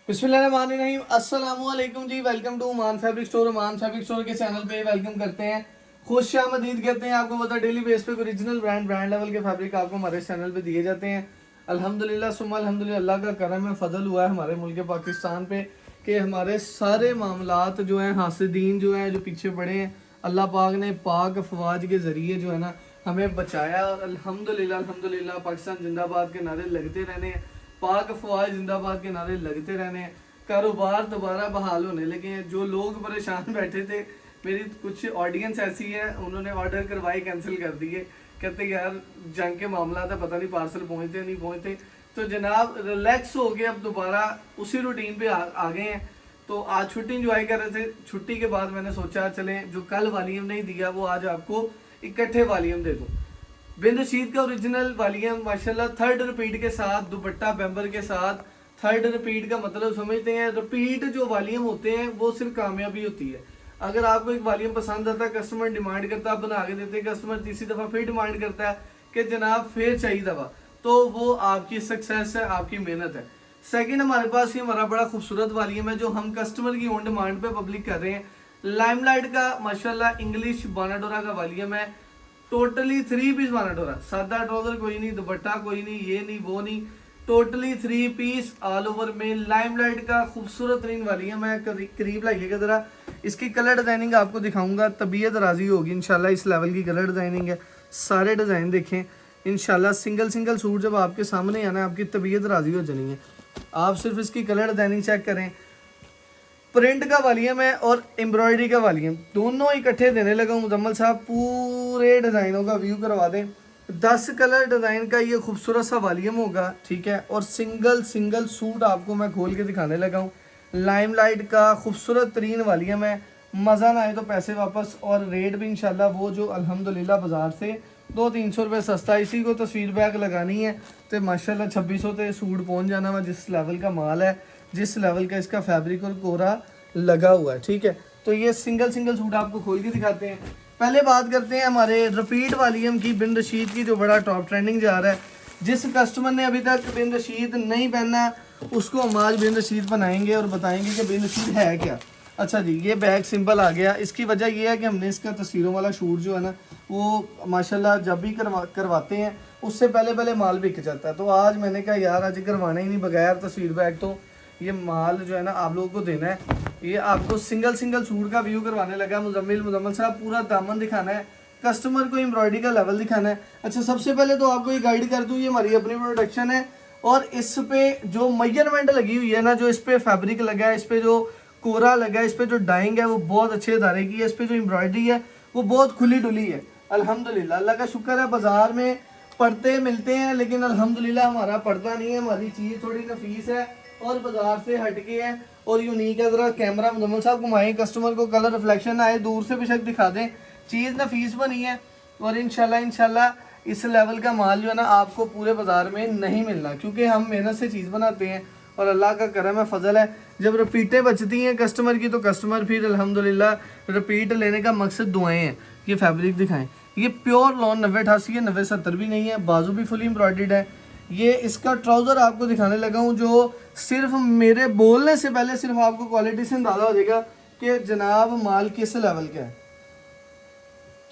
बिस्मिल्लाहिर्रहमानिर्रहीम, अस्सलाम वालेकुम जी। वेलकम टू मान फैब्रिक स्टोर। मान फैब्रिक स्टोर के चैनल पे वेलकम करते हैं, खुश आमदीद कहते हैं। आपको पता है डेली बेस पे ओरिजिनल ब्रांड लेवल के फैब्रिक आपको हमारे चैनल पे दिए जाते हैं। अल्हम्दुलिल्लाह सुम्मा अल्हम्दुलिल्लाह, अल्लाह का करम है, फजल हुआ है हमारे मुल्क पाकिस्तान पे कि हमारे सारे मामलात जो हैं, हासिदीन जो हैं, जो पीछे पड़े हैं, अल्लाह पाक ने पाक अफवाज के ज़रिए जो है ना हमें बचाया। और अल्हम्दुलिल्लाह अल्हम्दुलिल्लाह पाकिस्तान जिंदाबाद के नारे लगते रहने हैं, पाक अफवाज जिंदाबाद के नारे लगते रहने हैं, कारोबार दोबारा बहाल होने लगे हैं। जो लोग परेशान बैठे थे, मेरी कुछ ऑडियंस ऐसी है, उन्होंने ऑर्डर करवाए कैंसिल कर दिए, कहते यार जंग के मामला था, पता नहीं पार्सल पहुंचते नहीं पहुंचते। तो जनाब रिलैक्स हो गए, अब दोबारा उसी रूटीन पे आ गए हैं। तो आज छुट्टी इंजॉय कर रहे थे, छुट्टी के बाद मैंने सोचा चले जो कल वॉल्यूम नहीं दिया वो आज आपको इकट्ठे वॉल्यूम दे दूँ। बिन रशीद का ओरिजिनल वॉल्यूम माशाल्लाह थर्ड रिपीट के साथ, दुपट्टा बेम्बर के साथ। थर्ड रिपीट का मतलब समझते हैं, रिपीट जो वॉल्यूम होते हैं वो सिर्फ कामयाबी होती है। अगर आपको एक वॉल्यूम पसंद आता है, कस्टमर डिमांड करता है, बना के देते हैं, कस्टमर तीसरी दफ़ा फिर डिमांड करता है कि जनाब फिर चाहिए दफ़ा, तो वो आपकी सक्सेस है, आपकी मेहनत है। सेकंड हमारे पास ये हमारा बड़ा खूबसूरत वॉल्यूम है जो हम कस्टमर की ऑन डिमांड पे पब्लिक कर रहे हैं। लाइमलाइट का माशाल्लाह इंग्लिश बानाडोरा का वॉल्यूम है, टोटली 3 पीस बानाडोरा, सादा ट्राउजर कोई नहीं, दुपट्टा कोई नहीं, ये नहीं वो नहीं, टोटली 3 पीस ऑल ओवर में लाइमलाइट का खूबसूरत तरीन वॉल्यूम है। करीब लाइएगा जरा, इसकी कलर डिजाइनिंग आपको दिखाऊंगा, तबीयत राजी होगी इंशाल्लाह। इस लेवल की कलर डिजाइनिंग है, सारे डिजाइन देखें इंशाल्लाह। सिंगल सिंगल सूट जब आपके सामने आना, आपकी तबीयत राजी हो जानी है। आप सिर्फ इसकी कलर डिजाइनिंग चेक करें। प्रिंट का वॉल्यूम है और एम्ब्रॉयडरी का वॉल्यूम दोनों इकट्ठे देने लगा हूँ। मुजम्मल साहब पूरे डिज़ाइनों का व्यू करवा दें। 10 कलर डिज़ाइन का ये खूबसूरत सा वॉल्यूम होगा, ठीक है। और सिंगल सिंगल सूट आपको मैं खोल के दिखाने लगा हूँ। लाइमलाइट का खूबसूरत तरीन वॉल्यूम है, मज़ा ना आए तो पैसे वापस। और रेट भी इंशाल्लाह वो जो अल्हम्दुलिल्लाह बाज़ार से 200-300 रुपये सस्ता। इसी को तस्वीर बैग लगानी है तो माशाल्लाह 2600 ते सूट पहुँच जाना वा। जिस लेवल का माल है, जिस लेवल का इसका फैब्रिक और कोरा लगा हुआ है, ठीक है। तो ये सिंगल सिंगल सूट आपको खोल के दिखाते हैं। पहले बात करते हैं हमारे रिपीट वॉल्यूम की, बिन रशीद की, जो बड़ा टॉप ट्रेंडिंग जा रहा है। जिस कस्टमर ने अभी तक बिन रशीद नहीं पहना उसको हम आज बिन रशीद बनाएंगे और बताएंगे कि बिन रशीद है क्या। अच्छा जी, ये बैग सिंपल आ गया। इसकी वजह ये है कि हमने इसका तस्वीरों वाला शूट जो है ना वो माशाल्लाह जब भी करवाते हैं उससे पहले पहले माल बिक जाता है। तो आज मैंने कहा यार आज करवाना ही नहीं बगैर तस्वीर बैग, तो ये माल जो है ना आप लोगों को देना है। ये आपको सिंगल सिंगल सूट का व्यू करवाने लगा मुजम्मिल साहब, पूरा दामन दिखाना है, कस्टमर को एम्ब्रॉयडरी का लेवल दिखाना है। अच्छा, सबसे पहले तो आपको ये गाइड कर दूँ, ये हमारी अपनी प्रोडक्शन है और इस पे जो मेजरमेंट लगी हुई है ना, जो इस पे फैब्रिक लगा है, इस पे जो कोरा लगा है, इस पे जो डाइंग है वो बहुत अच्छे अदारे की है, इस पे जो एम्ब्रॉयडरी है वो बहुत खुली डुली है। अल्हम्दुलिल्लाह, अल्लाह का शुक्र है। बाजार में पड़ते मिलते हैं लेकिन अल्हम्दुलिल्लाह हमारा पड़ता नहीं है। हमारी चीज़ थोड़ी नफीस है और बाजार से हटके है और यूनिक है। ज़रा कैमरा मुजम्मिल साहब घुमाएं, कस्टमर को कलर रिफ्लेक्शन आए, दूर से बेशक दिखा दें। चीज़ नफीस बनी है और इंशाल्लाह इस लेवल का माल जो है ना आपको पूरे बाजार में नहीं मिलना, क्योंकि हम मेहनत से चीज़ बनाते हैं और अल्लाह का करम है, फजल है। जब रिपीटें बचती हैं कस्टमर की तो कस्टमर फिर अल्हम्दुलिल्लाह रिपीट लेने का मकसद दुआएं हैं। ये फैब्रिक दिखाएं, ये प्योर लॉन 90-88 है, 90-70 भी नहीं है, बाजू भी फुली एम्ब्रॉयडर्ड है। ये इसका ट्राउज़र आपको दिखाने लगा हूँ जो सिर्फ मेरे बोलने से पहले सिर्फ आपको क्वालिटी से अंदाज़ा हो जाएगा कि जनाब माल किस लेवल का है।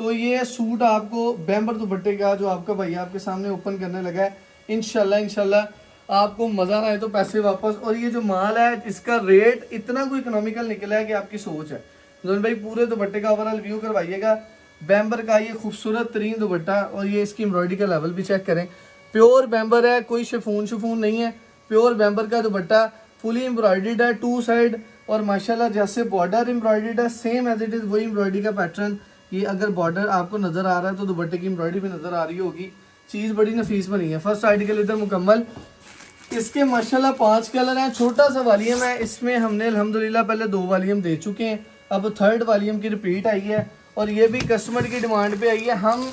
तो ये सूट आपको बेम्बर दुपट्टे का जो आपका भैया आपके सामने ओपन करने लगा है, इंशाल्लाह आपको मज़ा ना आए तो पैसे वापस। और ये जो माल है इसका रेट इतना कोई इकोनॉमिकल निकला है कि आपकी सोच है। जोन भाई पूरे दुपट्टे का ओवरऑल व्यू करवाइएगा। बेम्बर का ये खूबसूरत तरीन दुपट्टा और ये इसकी एम्ब्रॉयडरी का लेवल भी चेक करें। प्योर बेम्बर है, कोई शिफॉन नहीं है, प्योर बेम्बर का दुपट्टा फुली एम्ब्रॉयडर्ड है 2 साइड। और माशाल्लाह जैसे बॉर्डर एम्ब्रॉयडर्ड है सेम एज इट इज़ वही एम्ब्रॉयडरी का पैटर्न। ये अगर बॉर्डर आपको नज़र आ रहा है तो दुपट्टे की एम्ब्रॉयडरी भी नज़र आ रही होगी। चीज़ बड़ी नफीस बनी है। फर्स्ट आर्टिकल इधर मुकम्मल। इसके माशाल्लाह 5 कलर हैं, छोटा सा वॉल्यूम है। इसमें हमने अल्हम्दुलिल्लाह पहले 2 वॉल्यूम दे चुके हैं, अब थर्ड वॉल्यूम की रिपीट आई है और ये भी कस्टमर की डिमांड पे आई है। हम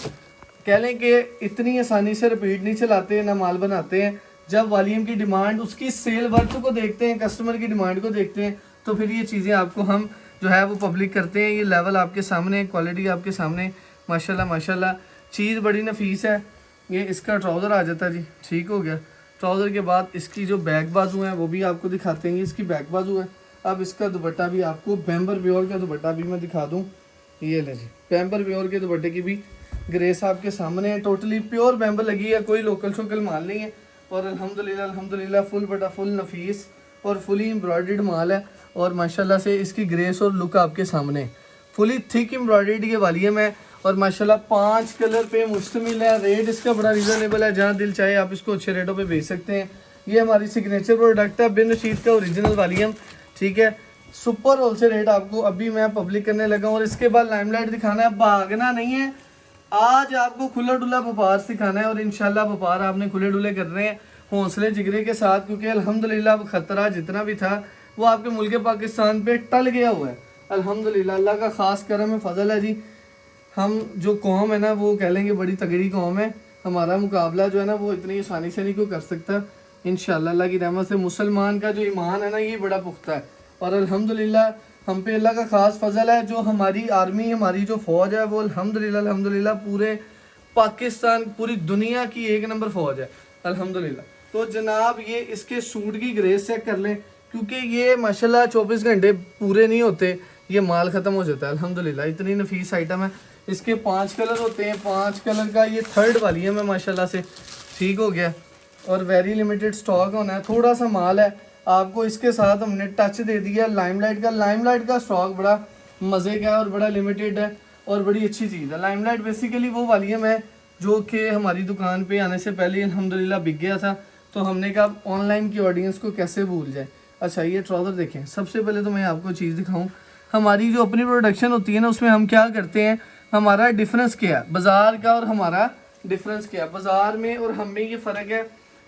कह लें कि इतनी आसानी से रिपीट नहीं चलाते ना माल बनाते हैं। जब वॉल्यूम की डिमांड उसकी सेल वर्थ को देखते हैं, कस्टमर की डिमांड को देखते हैं, तो फिर ये चीज़ें आपको हम जो है वो पब्लिक करते हैं। ये लेवल आपके सामने, क्वालिटी आपके सामने, माशाल्लाह चीज़ बड़ी नफीस है। ये इसका ट्राउज़र आ जाता जी, ठीक हो गया। ट्राउज़र के बाद इसकी जो बैक बाजू है वो भी आपको दिखाते हैं, इसकी बैक बाजू है। अब इसका दुपट्टा भी आपको बैम्बर प्योर का दुपट्टा भी मैं दिखा दूँ। ये ले जी, बैम्बर प्योर के दुपट्टे की भी ग्रेस आपके सामने है। टोटली प्योर बैम्बर लगी है, कोई लोकल शोकल माल नहीं है। और अल्हम्दुलिल्लाह फुल बटा फुल नफीस और फुली एम्ब्रॉयडर्ड माल है। और माशाल्लाह से इसकी ग्रेस और लुक आपके सामने है। फुली थिक एम्ब्रॉयडर्ड ये वालीम है और माशाल्लाह 5 कलर पे मुश्तमिल है। रेट इसका बड़ा रीज़नेबल है, जहाँ दिल चाहे आप इसको अच्छे रेटों पे बेच सकते हैं। ये हमारी सिग्नेचर प्रोडक्ट है, बिन रशीद का ओरिजिनल वालीम, ठीक है। सुपर होलसेल रेट आपको अभी मैं पब्लिक करने लगा हूँ। और इसके बाद लाइमलाइट दिखाना है, भागना नहीं है। आज आपको खुला डुला व्यापार सिखाना है और इंशाल्लाह व्यापार आपने खुले डुले करने हैं हौसले जिगरे के साथ, क्योंकि अल्हम्दुलिल्लाह खतरा जितना भी था वो आपके मुल्क पाकिस्तान पे टल गया हुआ है। अल्हम्दुलिल्लाह अल्लाह का ख़ास करम है, फजल है जी। हम जो कौम है ना वो कह लेंगे बड़ी तगड़ी कौम है। हमारा मुकाबला जो है ना वो इतनी आसानी से नहीं कोई कर सकता। इंशाल्लाह अल्लाह की रहमत से मुसलमान का जो ईमान है ना ये बड़ा पुख्ता है। और अल्हम्दुलिल्लाह हम पे अल्लाह का ख़ास फजल है, जो हमारी आर्मी, हमारी जो फ़ौज है वो अल्हम्दुलिल्लाह पूरे पाकिस्तान, पूरी दुनिया की एक नंबर फ़ौज है अल्हम्दुलिल्लाह। तो जनाब ये इसके सूट की ग्रेस चेक कर लें, क्योंकि ये माशाल्लाह 24 घंटे पूरे नहीं होते, ये माल ख़त्म हो जाता है अल्हम्दुलिल्लाह। इतनी नफीस आइटम है। इसके 5 कलर होते हैं, 5 कलर का ये थर्ड वाली है मैं माशाल्लाह से ठीक हो गया। और वेरी लिमिटेड स्टॉक होना है, थोड़ा सा माल है। आपको इसके साथ हमने टच दे दिया लाइमलाइट का। लाइमलाइट का स्टॉक बड़ा मज़े का है और बड़ा लिमिटेड है और बड़ी अच्छी चीज़ है। लाइमलाइट बेसिकली वो वालीम है जो कि हमारी दुकान पे आने से पहले अल्हम्दुलिल्लाह बिक गया था, तो हमने कहा ऑनलाइन की ऑडियंस को कैसे भूल जाए। अच्छा ये ट्राउज़र देखें, सबसे पहले तो मैं आपको चीज़ दिखाऊँ, हमारी जो अपनी प्रोडक्शन होती है ना उसमें हम क्या करते हैं, हमारा डिफरेंस क्या है बाज़ार का और हमारा डिफरेंस क्या है बाज़ार में और हम में। ये फ़र्क है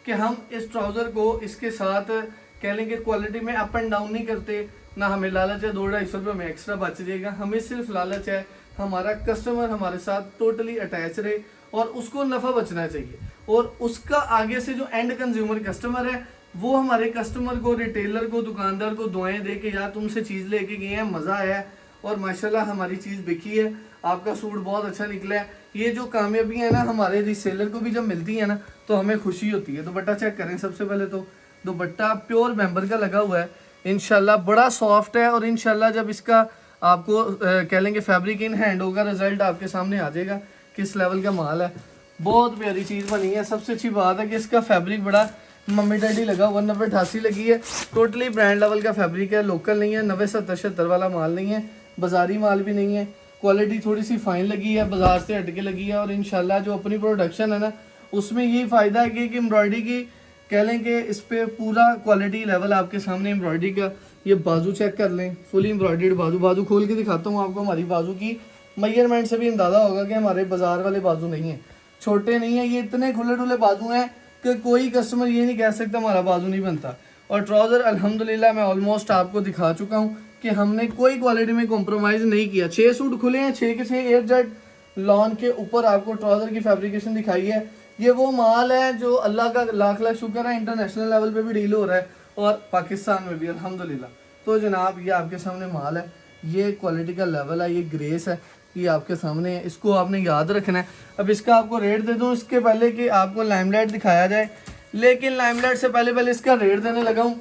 कि हम इस ट्राउज़र को इसके साथ कह लेंगे क्वालिटी में अप एंड डाउन नहीं करते, ना हमें लालच है 200-250 रुपये में एक्स्ट्रा बच जाएगा। हमें सिर्फ लालच है हमारा कस्टमर हमारे साथ टोटली अटैच रहे और उसको नफ़ा बचना चाहिए। और उसका आगे से जो एंड कंज्यूमर कस्टमर है वो हमारे कस्टमर को, रिटेलर को, दुकानदार को दुआएं दे के यार तुमसे चीज़ लेके गए हैं, मज़ा आया है और माशाल्लाह हमारी चीज़ बिकी है, आपका सूट बहुत अच्छा निकला है। ये जो कामयाबी है ना हमारे रीसेलर को भी जब मिलती है ना तो हमें खुशी होती है। दुपट्टा चेक करें सबसे पहले तो, दुपट्टा प्योर मेंबर का लगा हुआ है इंशाल्लाह, बड़ा सॉफ्ट है। और इंशाल्लाह जब इसका आपको कह लेंगे फैब्रिक इन हैंड होगा, रिजल्ट आपके सामने आ जाएगा किस लेवल का माल है। बहुत प्यारी चीज़ बनी है। सबसे अच्छी बात है कि इसका फैब्रिक बड़ा मम्मी डैडी लगा 90-88 लगी है। टोटली ब्रांड लेवल का फैब्रिक है, लोकल नहीं है, 90-70-76 वाला माल नहीं है, बाजारी माल भी नहीं है। क्वालिटी थोड़ी सी फाइन लगी है, बाजार से हट के लगी है। और इंशाल्लाह जो अपनी प्रोडक्शन है ना उसमें यही फ़ायदा है कि एम्ब्रॉयडरी की कह लें कि इस पर पूरा क्वालिटी लेवल आपके सामने एम्ब्रॉयडरी का। ये बाजू चेक कर लें, फुली एम्ब्रॉयडर्ड बाजू। बाजू खोल के दिखाता हूँ आपको, हमारी बाजू की मेजरमेंट से भी अंदाज़ा होगा कि हमारे बाजार वाले बाजू नहीं है, छोटे नहीं है। ये इतने खुले डुले बाजू हैं कि कोई कस्टमर ये नहीं कह सकता हमारा बाजू नहीं बनता। और ट्राउज़र अल्हम्दुलिल्लाह मैं ऑलमोस्ट आपको दिखा चुका हूँ कि हमने कोई क्वालिटी में कॉम्प्रोमाइज़ नहीं किया। 6 सूट खुले हैं, 6 के 6 एयर जेट लॉन के ऊपर आपको ट्राउज़र की फैब्रिकेशन दिखाई है। ये वो माल है जो अल्लाह का लाख लाख शुक्र है इंटरनेशनल लेवल पे भी डील हो रहा है और पाकिस्तान में भी अल्हम्दुलिल्लाह। तो जनाब ये आपके सामने माल है, ये क्वालिटी का लेवल है, ये ग्रेस है, ये आपके सामने है, इसको आपने याद रखना है। अब इसका आपको रेट दे दूँ इसके पहले कि आपको लाइमलाइट दिखाया जाए, लेकिन लाइमलाइट से पहले इसका रेट देने लगा हूँ।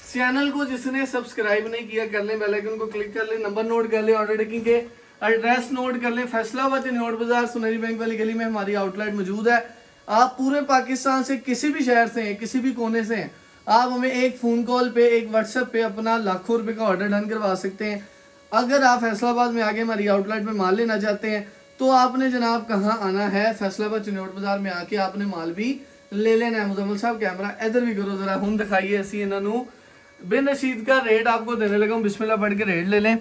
चैनल को जिसने सब्सक्राइब नहीं किया कर लें, बेल आइकन को क्लिक कर लें, नंबर नोट कर लें, ऑर्डर टेकिंग के एड्रेस नोट कर लें। फैसलाबाद चिन्होट बाजार सुनहरी बैंक वाली गली में हमारी आउटलेट मौजूद है। आप पूरे पाकिस्तान से किसी भी शहर से हैं, किसी भी कोने से हैं, आप हमें एक फ़ोन कॉल पे, एक व्हाट्सएप पे अपना लाखों रुपए का ऑर्डर डन करवा सकते हैं। अगर आप फैसलाबाद में आगे हमारी आउटलेट में माल लेना चाहते हैं तो आपने जनाब कहाँ आना है, फैसलाबाद चिन्होट बाजार में आके आपने माल भी ले लेना है। मुजम्मल साहब कैमरा इधर भी करो ज़रा, हम दिखाइए ऐसी इन्होंने बिन रशीद का रेट आपको देने लगा हूँ। बिस्मिल्लाह पढ़ के रेट ले लें।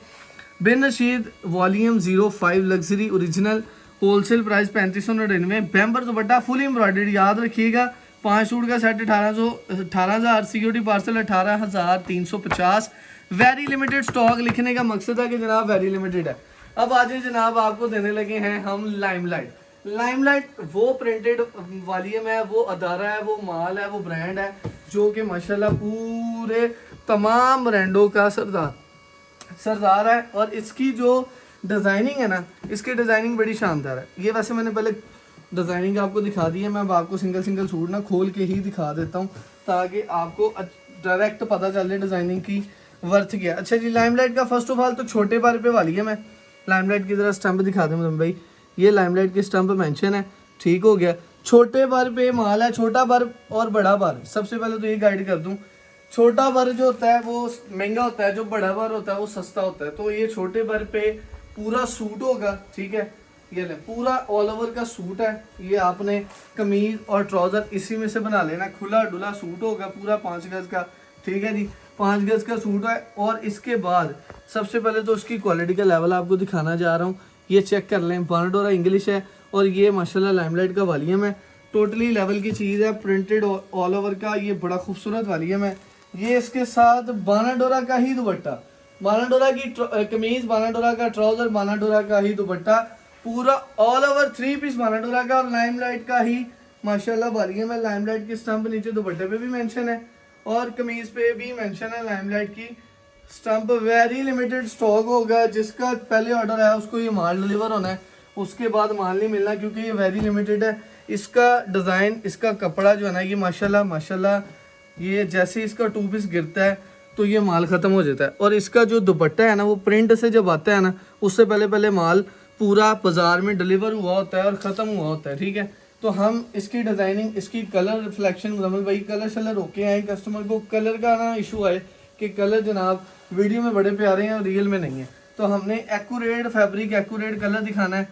Bin Rasheed volume 05 luxury original wholesale price 3599। बैम्बर दुपट्टा फुल एम्ब्रॉयडर्ड, याद रखिएगा 5 सूट का set 18,000 security parcel 18,350। Very limited stock, लिखने का मकसद है कि जनाब वेरी लिमिटेड है। अब आज जनाब आपको देने लगे हैं हम लाइमलाइट। लाइमलाइट वो प्रिंटेड वॉल्यूम है, वो अदारा है, वो माल है, वो ब्रांड है जो कि माशाल्लाह पूरे तमाम ब्रांडों का सरदार है। और इसकी जो डिज़ाइनिंग है ना, इसकी डिज़ाइनिंग बड़ी शानदार है। ये वैसे मैंने पहले डिज़ाइनिंग आपको दिखा दी है। मैं अब आपको सिंगल सिंगल सूट ना खोल के ही दिखा देता हूँ ताकि आपको डायरेक्ट पता चल जाए डिज़ाइनिंग की वर्थ क्या। अच्छा जी, लाइमलाइट का फर्स्ट ऑफ ऑल तो छोटे बार पे वाली है। मैं लाइमलाइट की ज़रा स्टंप दिखा दूँ मुझे भाई, ये लाइमलाइट की स्टंप मेंशन है, ठीक हो गया। छोटे बार पे माल है, छोटा बार और बड़ा बार। सबसे पहले तो ये गाइड कर दूँ, छोटा बर जो होता है वो महंगा होता है, जो बड़ा बर होता है वो सस्ता होता है। तो ये छोटे बर पे पूरा सूट होगा, ठीक है। ये ले पूरा ऑल ओवर का सूट है। ये आपने कमीज और ट्राउजर इसी में से बना लेना, खुला डुला सूट होगा पूरा 5 गज का, ठीक है जी। 5 गज का सूट है। और इसके बाद सबसे पहले तो उसकी क्वालिटी का लेवल आपको दिखाना जा रहा हूँ। ये चेक कर लें, बानाडोरा इंग्लिश है और ये माशाल्लाह लाइमलाइट का वॉल्यूम है। टोटली लेवल की चीज़ है, प्रिंटेड ऑल ओवर का, ये बड़ा खूबसूरत वॉल्यूम है। ये इसके साथ बानाडोरा का ही दुपट्टा, बानाडोरा की कमीज, बानाडोरा का ट्राउजर, बानाडोरा का ही दुपट्टा, पूरा ऑल ओवर 3 पीस बानाडोरा का और लाइमलाइट का ही माशाल्लाह वॉल्यूम है। लाइमलाइट की स्टंप नीचे दुपट्टे पे भी मेंशन है और कमीज पे भी मेंशन है लाइमलाइट की स्टंप। वेरी लिमिटेड स्टॉक होगा, जिसका पहले ऑर्डर है उसको ये माल डिलीवर होना है, उसके बाद माल नहीं मिलना क्योंकि ये वेरी लिमिटेड है। इसका डिज़ाइन, इसका कपड़ा जो है ना, ये माशाल्लाह माशाल्लाह, ये जैसे इसका 2 पीस गिरता है तो ये माल ख़त्म हो जाता है। और इसका जो दुपट्टा है ना, वो प्रिंट से जब आता है ना, उससे पहले पहले माल पूरा बाज़ार में डिलीवर हुआ होता है और ख़त्म हुआ होता है, ठीक है। तो हम इसकी डिज़ाइनिंग, इसकी कलर रिफ्लेक्शन, मुजम्मिल भाई कलर शलर रोके आए, कस्टमर को कलर का ना इशू आए कि कलर जनाब वीडियो में बड़े प्यारे हैं और रियल में नहीं है। तो हमने एक्यूरेट फैब्रिक, एक्यूरेट कलर दिखाना है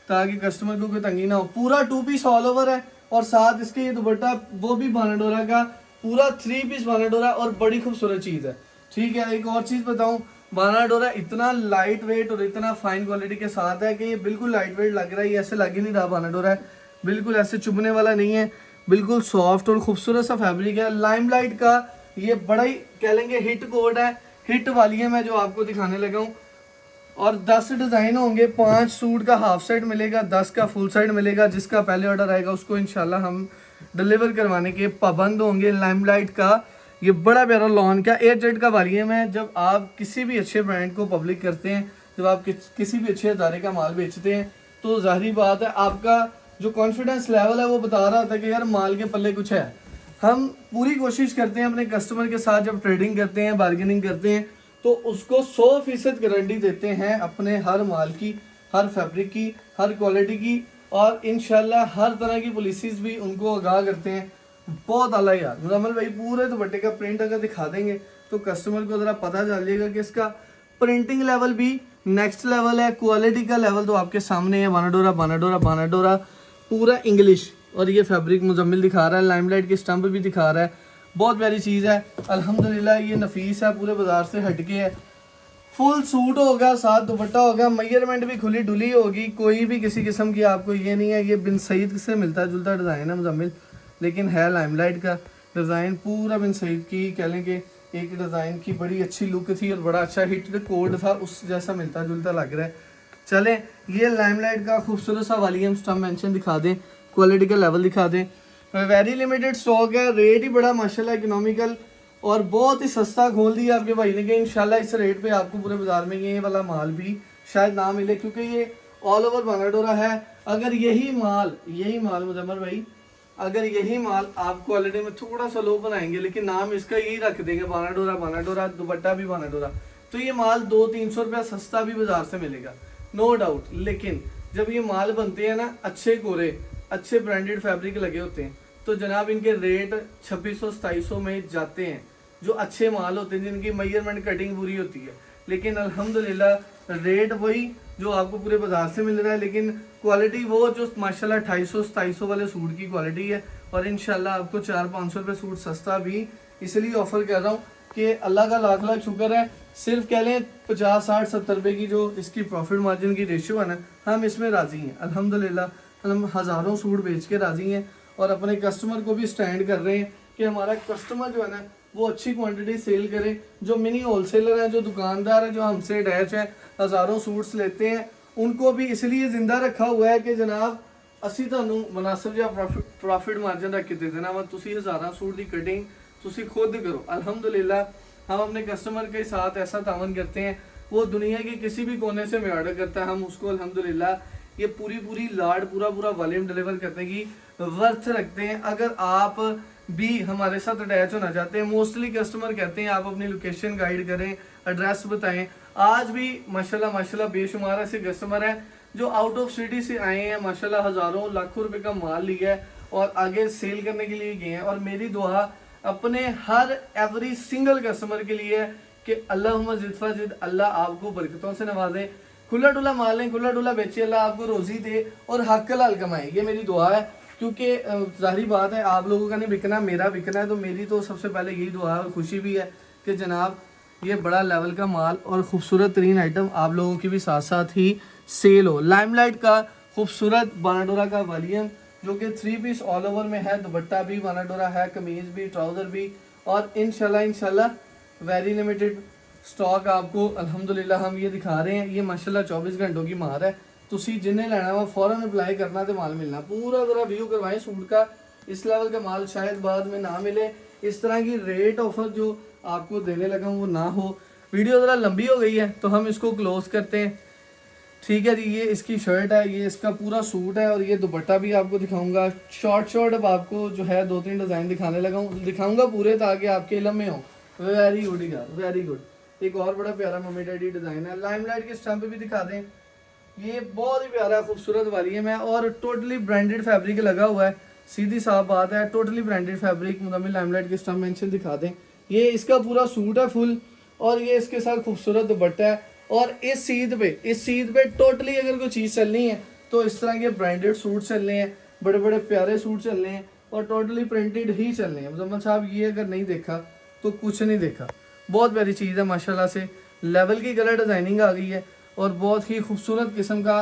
ताकि कस्टमर को कोई तंगी ना हो। पूरा 2 पीस ऑल ओवर है और साथ इसके ये दुपट्टा वो भी बानाडोरा का, पूरा 3 पीस बानाडोरा और बड़ी खूबसूरत चीज़ है, ठीक है। एक और चीज़ बताऊं, बानाडोरा इतना लाइट वेट और इतना फाइन क्वालिटी के साथ है कि ये बिल्कुल लाइट वेट लग रहा है, ये ऐसे लग ही नहीं रहा बानाडोरा है, बिल्कुल ऐसे चुभने वाला नहीं है, बिल्कुल सॉफ्ट और खूबसूरत सा फैब्रिक है। लाइमलाइट का ये बड़ा ही कह लेंगे हिट कोड है, हिट वॉल्यूम है जो आपको दिखाने लगा हूँ। और 10 डिज़ाइन होंगे, 5 सूट का हाफ सेट मिलेगा, 10 का फुल सेट मिलेगा। जिसका पहले ऑर्डर आएगा उसको इंशाल्लाह हम डिलीवर करवाने के पाबंद होंगे। लाइमलाइट का ये बड़ा प्यारा लॉन का एयरजेट का वॉल्यूम है। जब आप किसी भी अच्छे ब्रांड को पब्लिक करते हैं, जब आप किसी भी अच्छे अदारे का माल बेचते हैं, तो जाहिर बात है आपका जो कॉन्फिडेंस लेवल है वो बता रहा था कि यार माल के पल्ले कुछ है। हम पूरी कोशिश करते हैं अपने कस्टमर के साथ जब ट्रेडिंग करते हैं, बार्गेनिंग करते हैं, तो उसको 100% गारंटी देते हैं अपने हर माल की, हर फैब्रिक की, हर क्वालिटी की, और इंशाल्लाह हर तरह की पॉलिसीज भी उनको आगाह करते हैं। बहुत आला यार मुजम्मिल भाई, पूरे दुपट्टे का प्रिंट अगर दिखा देंगे तो कस्टमर को ज़रा पता चल जाएगा कि इसका प्रिंटिंग लेवल भी नेक्स्ट लेवल है, क्वालिटी का लेवल तो आपके सामने है। बानाडोरा बानाडोरा बानाडोरा पूरा इंग्लिश, और ये फैब्रिक मुजम्मिल दिखा रहा है, लाइमलाइट की स्टंप भी दिखा रहा है, बहुत प्यारी चीज़ है अल्हम्दुलिल्लाह। ये नफीस है, पूरे बाजार से हटके है। फुल सूट होगा, साथ दुपट्टा होगा, मेजरमेंट भी खुली डुली होगी, कोई भी किसी किस्म की आपको ये नहीं है। ये बिन सईद से मिलता जुलता डिज़ाइन है मुजम्मिल, लेकिन है लाइमलाइट का डिज़ाइन पूरा बिन सईद की कह लें कि एक डिज़ाइन की बड़ी अच्छी लुक थी और बड़ा अच्छा हिट कोड था, उस जैसा मिलता जुलता लग रहा है। चलें, ये लाइमलाइट का खूबसूरत सा वॉल्यूम स्टंप मेंशन दिखा दें, क्वालिटी का लेवल दिखा दें। वेरी लिमिटेड स्टॉक है, रेट ही बड़ा माशाल्लाह इकोनॉमिकल और बहुत ही सस्ता खोल दिया आपके भाई ने कि इंशाल्लाह इस रेट पे आपको पूरे बाजार में ये वाला माल भी शायद ना मिले, क्योंकि ये ऑल ओवर बानाडोरा है। अगर यही माल मुजम्मिल भाई, अगर यही माल आप क्वालिटी में थोड़ा सा लो बनाएंगे, लेकिन नाम इसका यही रख देंगे बानाडोरा बानाडोरा, दुपट्टा भी बानाडोरा, तो ये माल 200-300 रुपया सस्ता भी बाजार से मिलेगा, नो डाउट। लेकिन जब ये माल बनते हैं ना, अच्छे कोरे, अच्छे ब्रांडेड फैब्रिक लगे होते हैं, तो जनाब इनके रेट 2600-2700 में जाते हैं, जो अच्छे माल होते हैं जिनकी मेजरमेंट कटिंग पूरी होती है। लेकिन अल्हम्दुलिल्लाह रेट वही जो आपको पूरे बाजार से मिल रहा है, लेकिन क्वालिटी वो जो माशाल्लाह 250-2700 वाले सूट की क्वालिटी है। और इंशाल्लाह आपको 400-500 रुपये सूट सस्ता भी इसलिए ऑफर कर रहा हूँ कि अल्लाह का लाख लाख शुक्र है। सिर्फ कह लें 50-60-70 रुपये की जो इसकी प्रॉफिट मार्जिन की रेशियो है ना, हम इसमें राज़ी हैं अल्हम्दुलिल्लाह। हम हज़ारों सूट बेच के राज़ी हैं और अपने कस्टमर को भी स्टैंड कर रहे हैं कि हमारा कस्टमर जो है ना वो अच्छी क्वांटिटी सेल करे। जो मिनी होलसेलर हैं, जो दुकानदार हैं, जो हमसे अटैच हैं, हज़ारों सूट्स लेते हैं, उनको भी इसलिए ज़िंदा रखा हुआ है कि जनाब असी तुहानू मुनासिब या प्रॉफिट मार्जिन रख के दे देना वा, तुसी हज़ारां सूट की कटिंग तुसी खुद करो। अल्हम्दुलिल्लाह हम अपने कस्टमर के साथ ऐसा तावन करते हैं, वो दुनिया के किसी भी कोने से में ऑर्डर करता है, हम उसको अल्हम्दुलिल्लाह ये पूरी पूरी लाड पूरा पूरा वॉल्यूम डिलीवर करने की वर्थ रखते हैं। अगर आप भी हमारे साथ अटैच होना चाहते हैं, मोस्टली कस्टमर कहते हैं आप अपनी लोकेशन गाइड करें, एड्रेस बताएं। आज भी माशाल्लाह माशाल्लाह बेशुमार ऐसे कस्टमर हैं जो आउट ऑफ सिटी से आए हैं, माशाल्लाह हज़ारों लाखों रुपए का माल लिया है और आगे सेल करने के लिए गए हैं। और मेरी दुआ अपने हर एवरी सिंगल कस्टमर के लिए है कि अल्लाहुम्मा ज़िद फ़ज़िद, अल्लाह आपको बरकतों से नवाजे, खुला डुला माल लें, खुला डुला बेचे, अल्लाह आपको रोज़ी दे और हक हलाल कमाए। ये मेरी दुआ है, क्योंकि ज़ाहिर बात है आप लोगों का नहीं बिकना, मेरा बिकना है। तो मेरी तो सबसे पहले यही दुआ है और खुशी भी है कि जनाब ये बड़ा लेवल का माल और ख़ूबसूरत तरीन आइटम आप लोगों की भी साथ साथ ही सेल हो। लाइमलाइट का खूबसूरत बानाडोरा का वॉल्यूम जो कि 3 पीस ऑल ओवर में है, दुपट्टा भी बानाडोरा है, कमीज़ भी, ट्राउज़र भी, और इंशाल्लाह वेरी लिमिटेड स्टॉक आपको अल्हम्दुलिल्लाह हम ये दिखा रहे हैं। ये माशाल्लाह 24 घंटों की मार है, तुसी जिन्हें लेना वो फौरन अप्लाई करना तो माल मिलना। पूरा ज़रा व्यू करवाएं सूट का, इस लेवल का माल शायद बाद में ना मिले। इस तरह की रेट ऑफर जो आपको देने लगा हूँ वो ना हो। वीडियो ज़रा लंबी हो गई है तो हम इसको क्लोज करते हैं, ठीक है जी। ये इसकी शर्ट है, ये इसका पूरा सूट है और ये दुपट्टा भी आपको दिखाऊंगा। शॉर्ट अब आपको जो है 2-3 डिज़ाइन दिखाने लगा हूँ, दिखाऊंगा पूरे ताकि आपके इलम में हो। वेरी गुड यार, वेरी गुड। एक और बड़ा प्यारा मम्मी डैडी डिज़ाइन है, लाइमलाइट के स्टैम्प पे भी दिखा दें। ये बहुत ही प्यारा खूबसूरत वाली है मैं, और टोटली ब्रांडेड फैब्रिक लगा हुआ है, सीधी साफ बात है, टोटली ब्रांडेड फैब्रिक। मुदम्मिल लाइमलाइट के स्टैम्प मेंशन दिखा दें। ये इसका पूरा सूट है फुल, और ये इसके साथ खूबसूरत दुपट्टा है। और इस सीध पे टोटली अगर कोई चीज़ चलनी है तो इस तरह के ब्रांडेड सूट चलने हैं, बड़े बड़े प्यारे सूट चलने हैं और टोटली प्रिंटेड ही चलने हैं। मुजम्मल साहब ये अगर नहीं देखा तो कुछ नहीं देखा। बहुत प्यारी चीज़ है माशाल्लाह से, लेवल की कलर डिज़ाइनिंग आ गई है और बहुत ही खूबसूरत किस्म का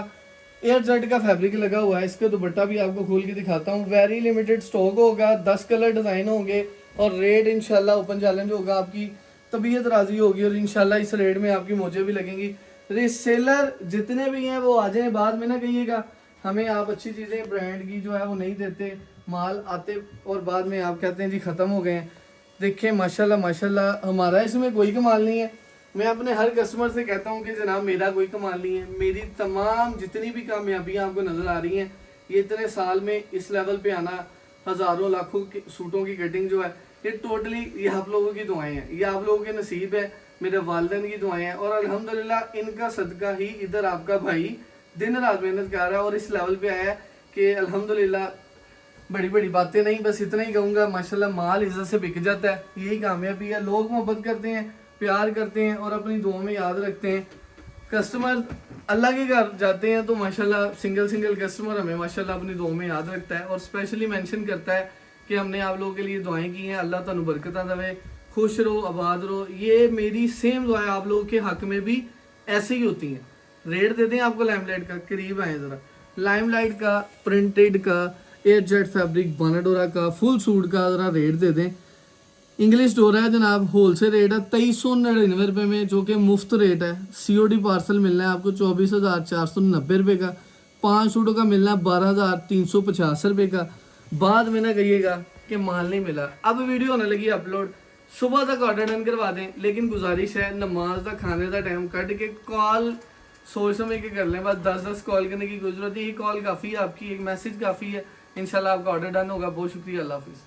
एयर जेट का फैब्रिक लगा हुआ है। इसका दुपट्टा भी आपको खोल के दिखाता हूँ। वेरी लिमिटेड स्टॉक होगा, 10 कलर डिज़ाइन होंगे और रेट इंशाल्लाह ओपन चैलेंज होगा, आपकी तबीयत राजी होगी और इंशाल्लाह इस रेट में आपकी मौजें भी लगेंगी। रीसेलर जितने भी हैं वो आ जाएं, बाद में ना कहिएगा हमें आप अच्छी चीज़ें ब्रांड की जो है वो नहीं देते, माल आते और बाद में आप कहते हैं जी ख़त्म हो गए हैं। देखिए माशाल्लाह माशाल्लाह हमारा इसमें कोई कमाल नहीं है। मैं अपने हर कस्टमर से कहता हूँ कि जनाब मेरा कोई कमाल नहीं है, मेरी तमाम जितनी भी कामयाबियाँ आपको नज़र आ रही हैं ये इतने साल में इस लेवल पे आना, हज़ारों लाखों के सूटों की कटिंग जो है ये टोटली ये आप लोगों की दुआएं हैं, ये आप लोगों के नसीब है, मेरे वालिदैन की दुआएं हैं और अल्हम्दुलिल्लाह इनका सदका ही इधर आपका भाई दिन रात मेहनत कर रहा है और इस लेवल पे आया है कि अल्हम्दुलिल्लाह बड़ी बड़ी बातें नहीं, बस इतना ही कहूँगा। माशाल्लाह माल इज्जत से बिक जाता है, यही कामयाबी है। लोग मोहब्बत करते हैं, प्यार करते हैं और अपनी दुआ में याद रखते हैं। कस्टमर अल्लाह के घर जाते हैं तो माशाल्लाह सिंगल कस्टमर हमें माशाल्लाह अपनी दुआ में याद रखता है और स्पेशली मेंशन करता है कि हमने आप लोगों के लिए दुआएं की हैं, अल्लाह तुहानू बरकतां देवे, खुश रहो, आबाद रहो। ये मेरी सेम दुआएं आप लोगों के हक में भी ऐसे ही होती हैं। रेट दे दें आपको लाइमलाइट का, करीब आए ज़रा। लाइमलाइट का प्रिंटेड का एयर जेट फैब्रिक बानाडोरा का फुल सूट का ज़रा रेट दे दें। इंग्लिश स्टोर है जनाब, होलसेल रेट है 2399 रुपये में, जो कि मुफ्त रेट है। COD पार्सल मिलना है आपको 24,490 रुपये का। 5 सूटों का मिलना है 12,350 रुपये का। बाद में ना कहिएगा कि माल नहीं मिला। अब वीडियो होने लगी अपलोड, सुबह तक ऑर्डर डन करवा दें, लेकिन गुजारिश है नमाज का खाने का टाइम कट के कॉल सोच समझ के कर लें। बस 10 कॉल करने की कोई जरूरत है, ये कॉल काफ़ी है आपकी, एक मैसेज काफ़ी है। इंशाल्लाह आपका ऑर्डर डन होगा। बहुत शुक्रिया, अल्लाह हाफिज़।